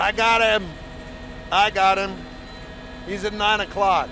I got him. I got him. He's at 9 o'clock.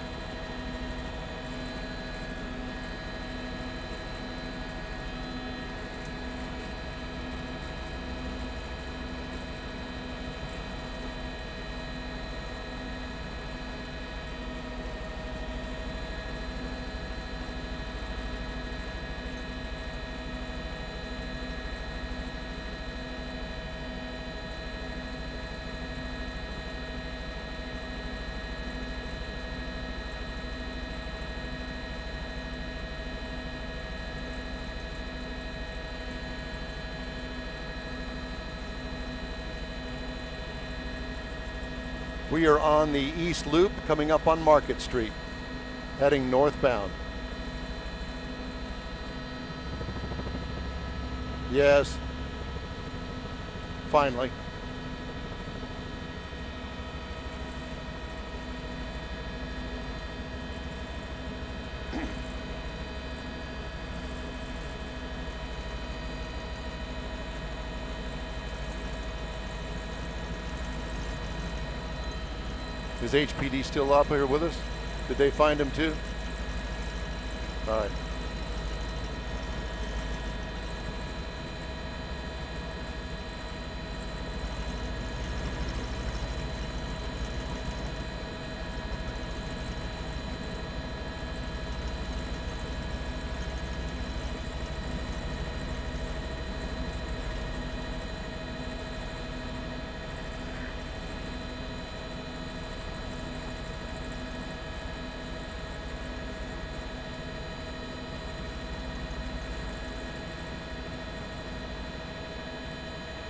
We are on the East Loop coming up on Market Street, heading northbound. Yes, finally. Is HPD still up here with us? Did they find him too? All right.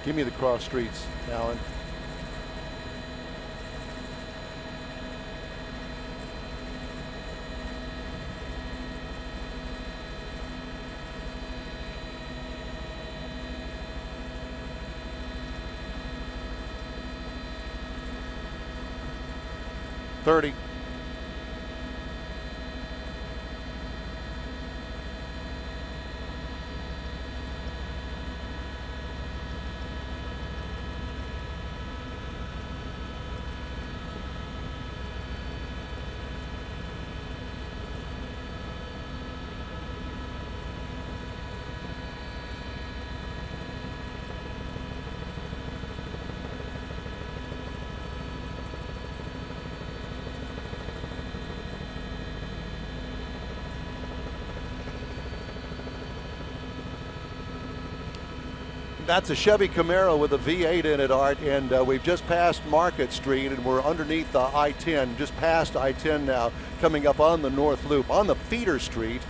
Give me the cross streets, Alan. $30. That's a Chevy Camaro with a V8 in it, Art, and we've just passed Market Street and we're underneath the I-10, just past I-10 now, coming up on the North Loop, on the feeder street,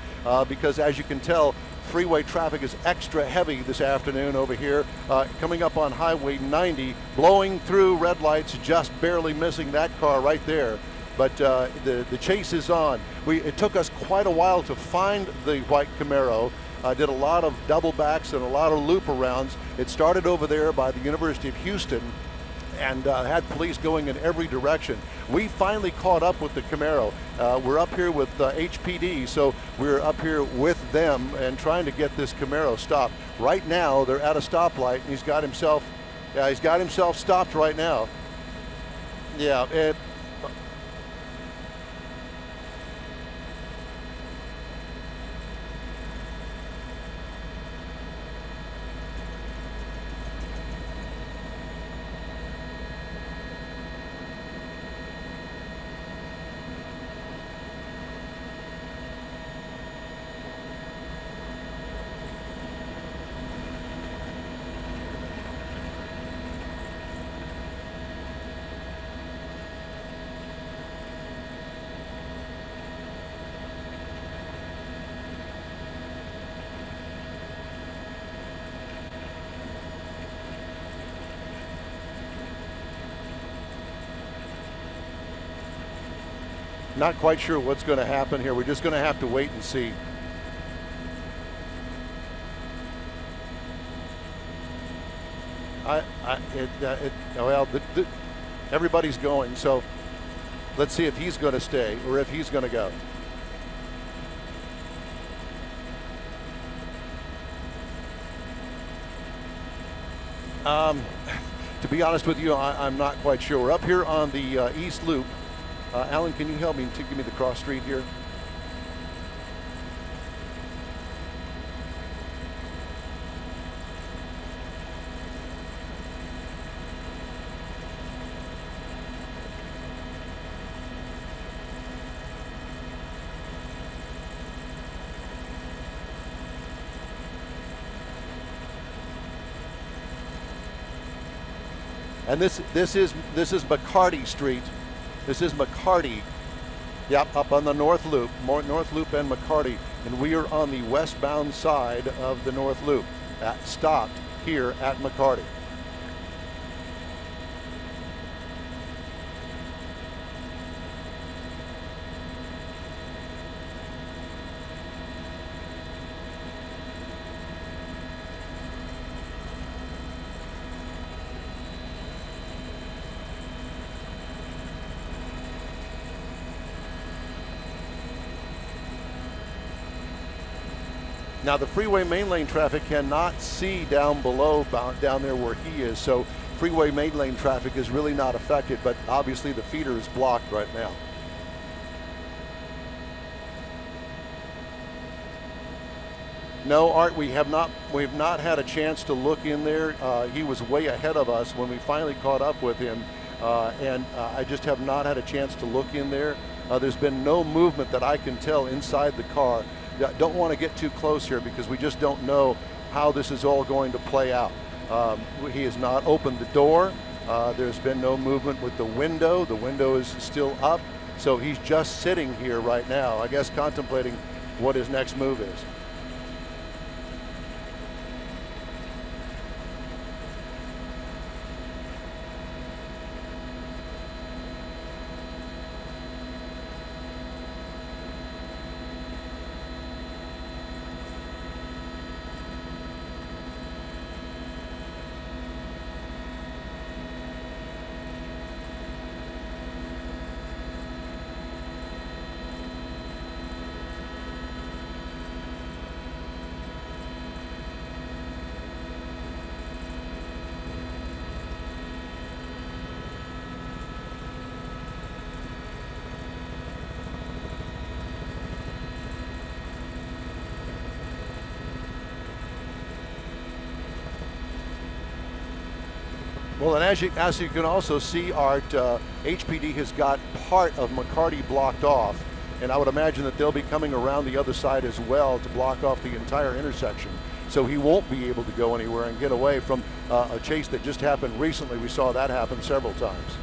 because as you can tell, freeway traffic is extra heavy this afternoon over here, coming up on Highway 90, blowing through red lights, just barely missing that car right there. But the chase is on. It took us quite a while to find the white Camaro. Did a lot of double backs and a lot of loop arounds. It started over there by the University of Houston and had police going in every direction. We finally caught up with the Camaro. We're up here with HPD, so we're up here with them and trying to get this Camaro stopped. Right now, they're at a stoplight and he's got himself stopped right now. Yeah, not quite sure what's going to happen here. We're just going to have to wait and see. Everybody's going, so let's see if he's going to stay or if he's going to go. To be honest with you, I'm not quite sure. We're up here on the East Loop. Alan, can you help me to give me the cross street here? And this is McCarty Street. This is McCarty. Yep, up on the North Loop, North Loop and McCarty, and we are on the westbound side of the North Loop. Stopped here at McCarty. Now the freeway main lane traffic cannot see down below, down there where he is, so freeway main lane traffic is really not affected, but obviously the feeder is blocked right now. No, Art, we have not had a chance to look in there. He was way ahead of us when we finally caught up with him, and I just have not had a chance to look in there. There's been no movement that I can tell inside the car. Don't want to get too close here because we just don't know how this is all going to play out. He has not opened the door. There's been no movement with the window. The window is still up. So he's just sitting here right now, I guess contemplating what his next move is. Well, and as you can also see, Art, HPD has got part of McCarty blocked off, and I would imagine that they'll be coming around the other side as well to block off the entire intersection. So he won't be able to go anywhere and get away from a chase that just happened recently. We saw that happen several times.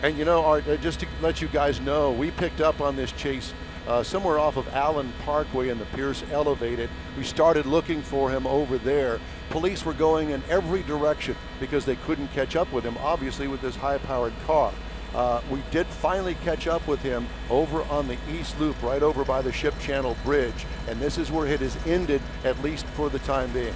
And you know, Art, just to let you guys know, we picked up on this chase somewhere off of Allen Parkway and the Pierce Elevated. We started looking for him over there. Police were going in every direction because they couldn't catch up with him, obviously, with this high-powered car. We did finally catch up with him over on the East Loop, right over by the Ship Channel Bridge, and this is where it has ended, at least for the time being.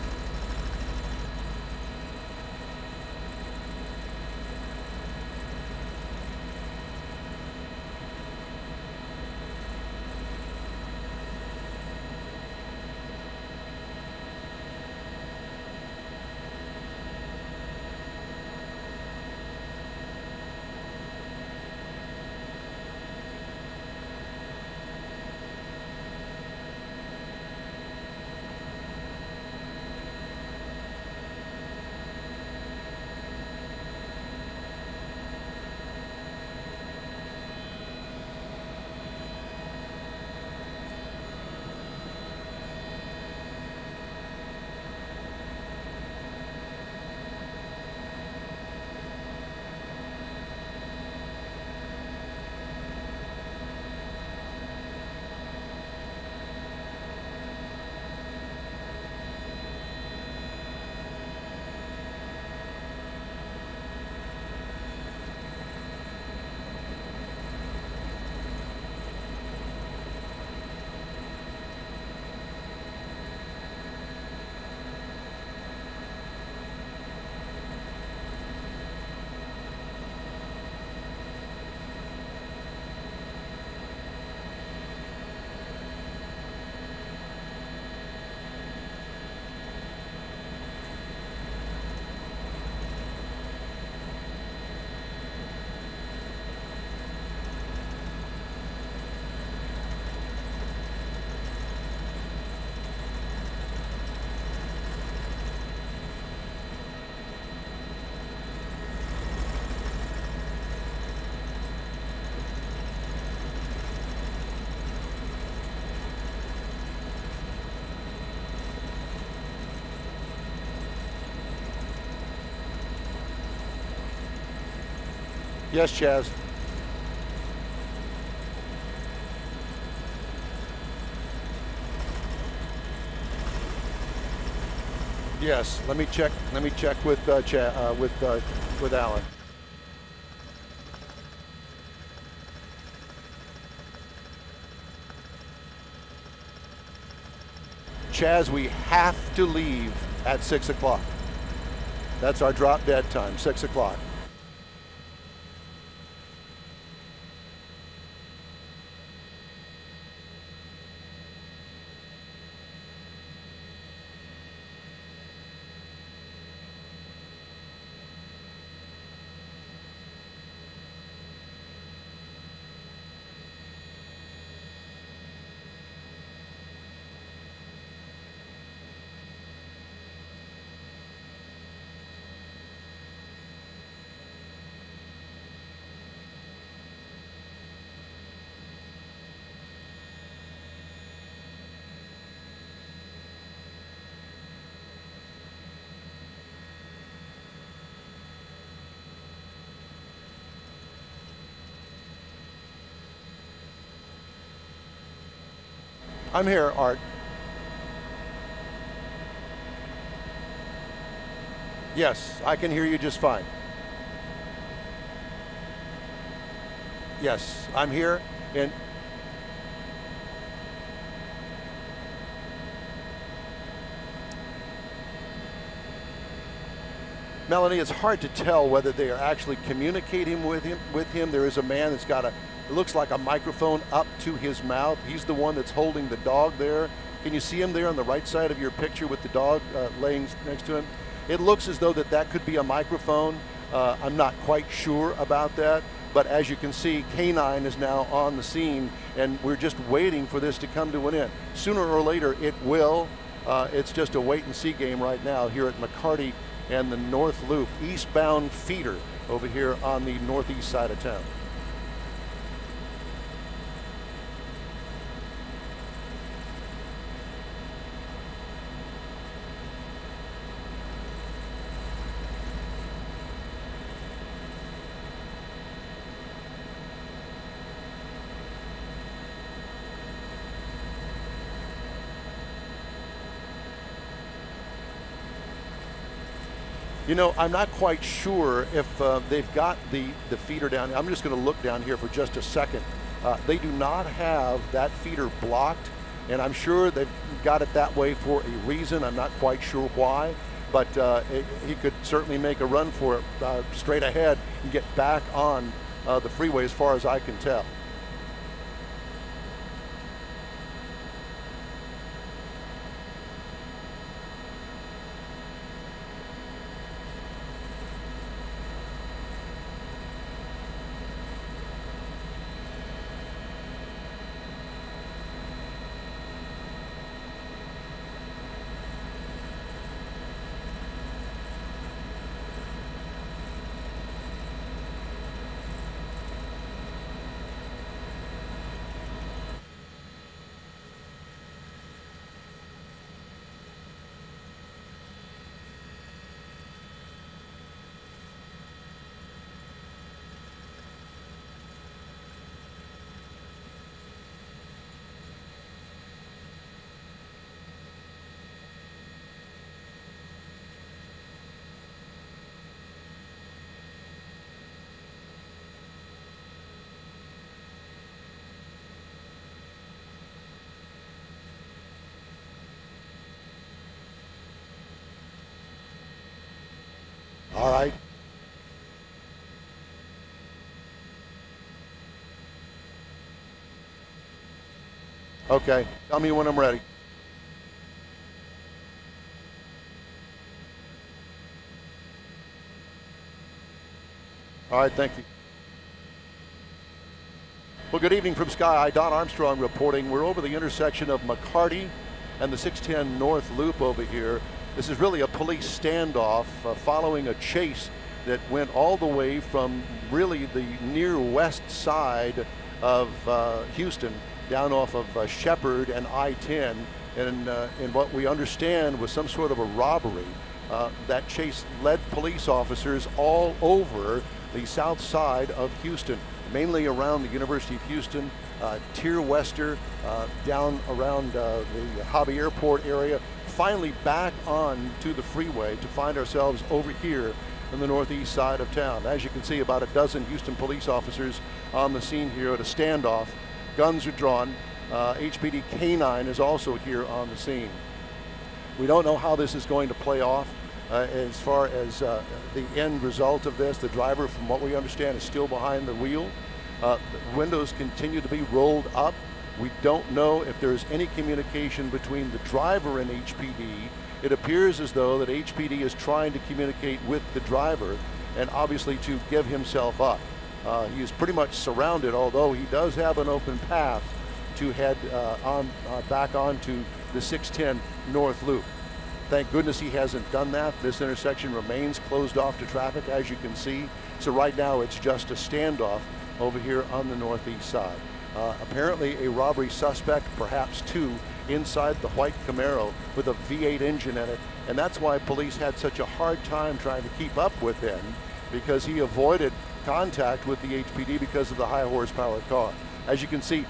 Yes, Chaz. Yes. Let me check. Let me check with with Alan. Chaz, we have to leave at 6 o'clock. That's our drop dead time, 6 o'clock. I'm here, Art. Yes, I can hear you just fine. Yes, I'm here, and Melanie, it's hard to tell whether they are actually communicating with him. There is a man that's got it looks like a microphone up to his mouth. He's the one that's holding the dog there. Can you see him there on the right side of your picture with the dog laying next to him? It looks as though that could be a microphone. I'm not quite sure about that, but as you can see, K9 is now on the scene, and we're just waiting for this to come to an end. Sooner or later, it will. It's just a wait-and-see game right now here at McCarty and the North Loop, eastbound feeder over here on the northeast side of town. You know, I'm not quite sure if they've got the feeder down. I'm just going to look down here for just a second. They do not have that feeder blocked, and I'm sure they've got it that way for a reason. I'm not quite sure why, but he could certainly make a run for it straight ahead and get back on the freeway as far as I can tell. All right. Okay, tell me when I'm ready. All right, thank you. Well, good evening from Sky High. Don Armstrong reporting. We're over the intersection of McCarty and the 610 North Loop over here. This is really a police standoff following a chase that went all the way from really the near west side of Houston down off of Shepherd and I-10, and what we understand was some sort of a robbery. That chase led police officers all over the south side of Houston, mainly around the University of Houston, Tier Wester, down around the Hobby Airport area, finally back on to the freeway to find ourselves over here in the northeast side of town. As you can see, about a dozen Houston police officers on the scene here at a standoff. Guns are drawn. HPD K-9 is also here on the scene. We don't know how this is going to play off. As far as the end result of this, the driver, from what we understand, is still behind the wheel. The windows continue to be rolled up. We don't know if there's any communication between the driver and HPD. It appears as though that HPD is trying to communicate with the driver and obviously to give himself up. He is pretty much surrounded, although he does have an open path to head back onto the 610 North Loop. Thank goodness he hasn't done that. This intersection remains closed off to traffic, as you can see. So right now it's just a standoff over here on the northeast side. Apparently a robbery suspect, perhaps two, inside the white Camaro with a V8 engine in it. And that's why police had such a hard time trying to keep up with him, because he avoided contact with the HPD because of the high horsepower car. As you can see,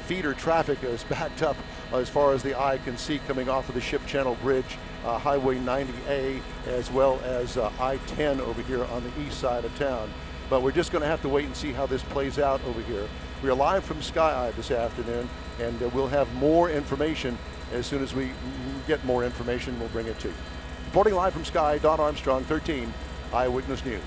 feeder traffic is backed up as far as the eye can see, coming off of the Ship Channel Bridge, Highway 90A, as well as I-10 over here on the east side of town. But we're just going to have to wait and see how this plays out over here. We are live from Sky Eye this afternoon, and we'll have more information. As soon as we get more information, we'll bring it to you. Reporting live from Sky, Don Armstrong, 13 Eyewitness News.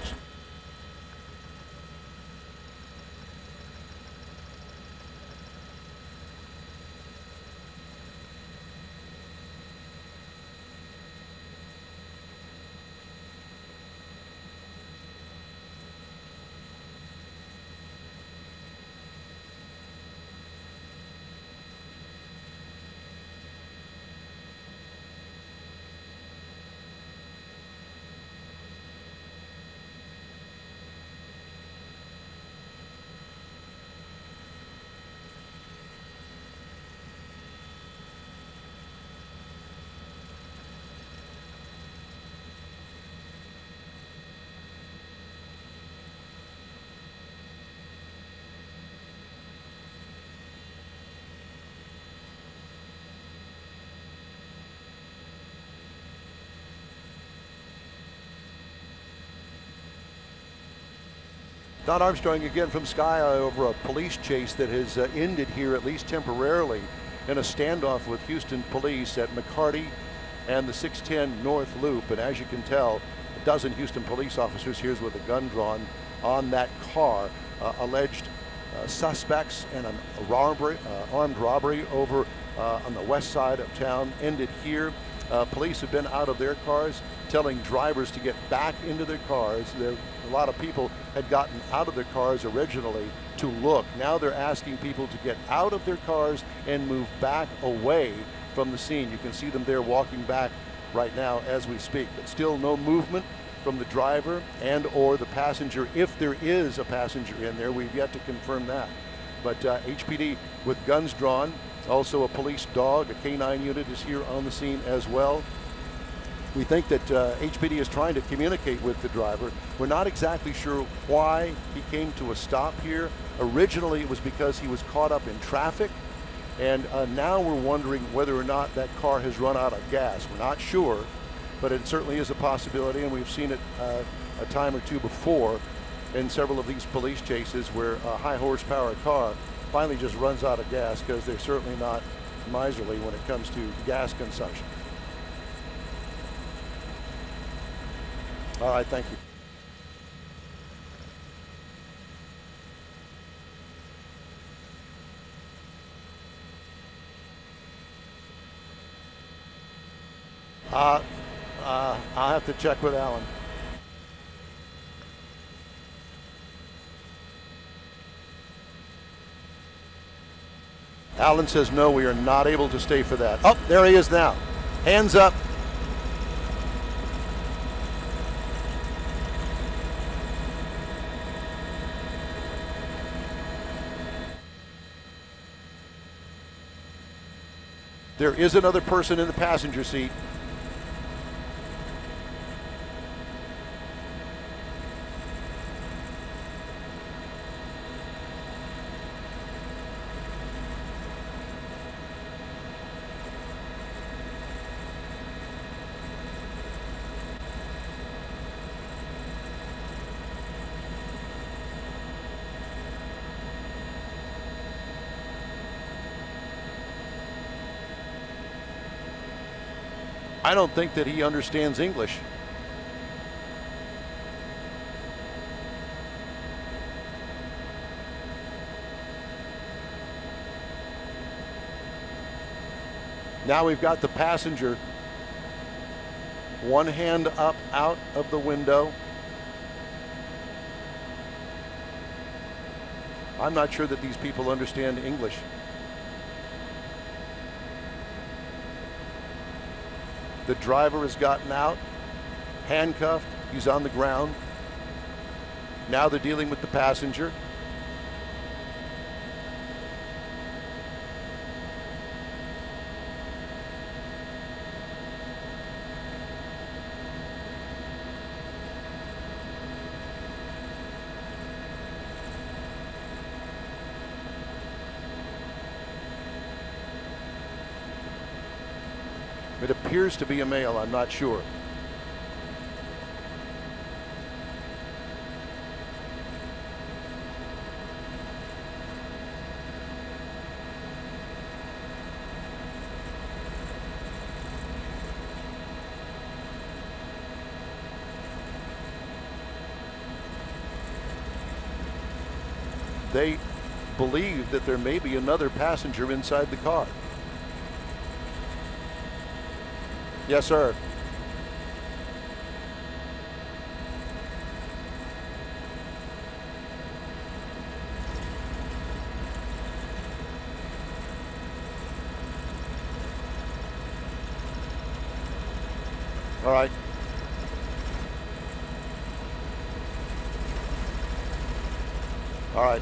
Don Armstrong again from Sky Eye over a police chase that has ended here, at least temporarily, in a standoff with Houston police at McCarty and the 610 North Loop. And as you can tell, a dozen Houston police officers here with a gun drawn on that car. Alleged suspects and an armed robbery over on the west side of town ended here. Police have been out of their cars, telling drivers to get back into their cars. A lot of people had gotten out of their cars originally to look. Now they're asking people to get out of their cars and move back away from the scene. You can see them there walking back right now as we speak, but still no movement from the driver and or the passenger. If there is a passenger in there, we've yet to confirm that. But HPD with guns drawn, also a police dog, a K-9 unit is here on the scene as well. We think that HPD is trying to communicate with the driver. We're not exactly sure why he came to a stop here. Originally, it was because he was caught up in traffic, and now we're wondering whether or not that car has run out of gas. We're not sure, but it certainly is a possibility, and we've seen it a time or two before in several of these police chases where a high horsepower car finally just runs out of gas, because they're certainly not miserly when it comes to gas consumption. All right, thank you. I'll have to check with Alan. Alan says no, we are not able to stay for that. Oh, there he is now. Hands up. There is another person in the passenger seat. I don't think that he understands English. Now we've got the passenger, one hand up out of the window. I'm not sure that these people understand English. The driver has gotten out, handcuffed, he's on the ground. Now they're dealing with the passenger. It appears to be a male, I'm not sure. They believe that there may be another passenger inside the car. Yes, sir. All right. All right.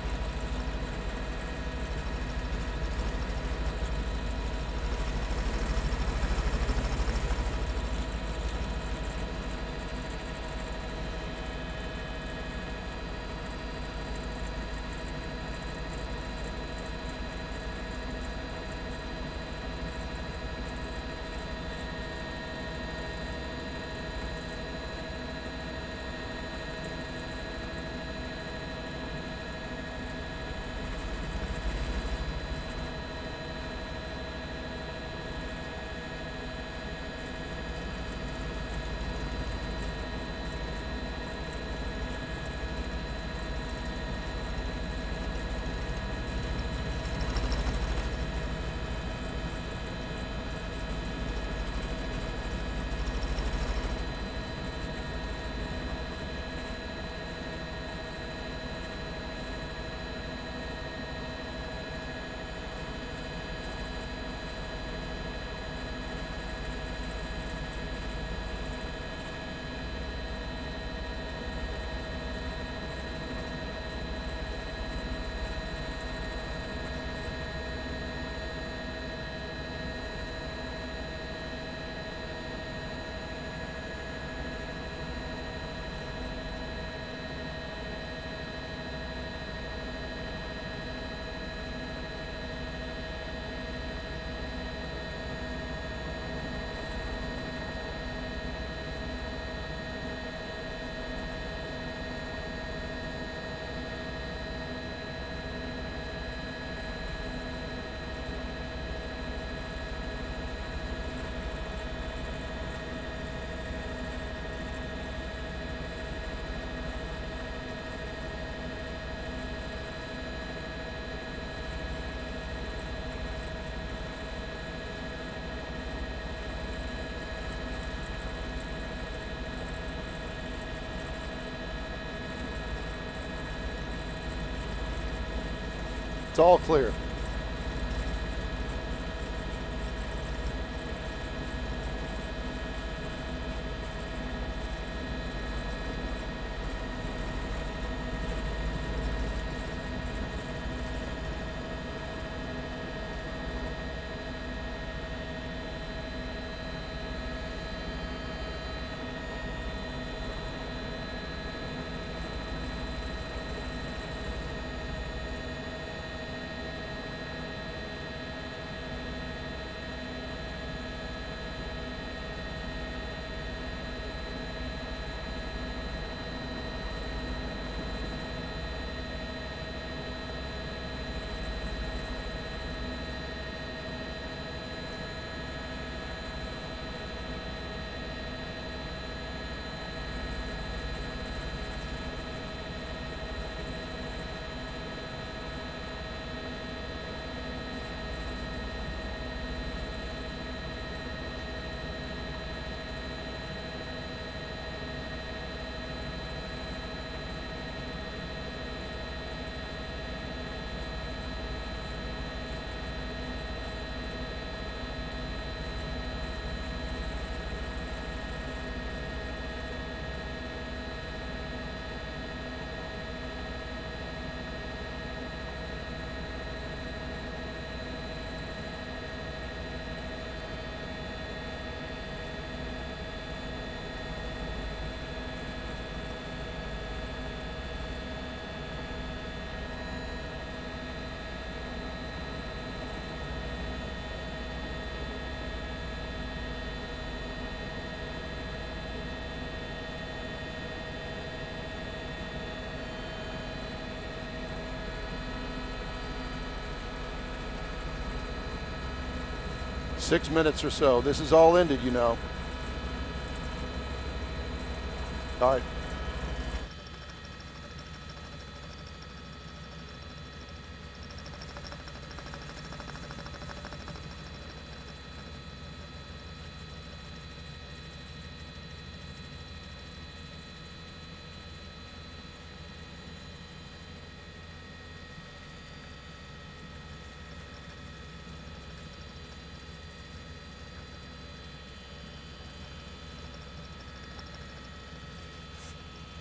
It's all clear. 6 minutes or so. This is all ended, you know. All right.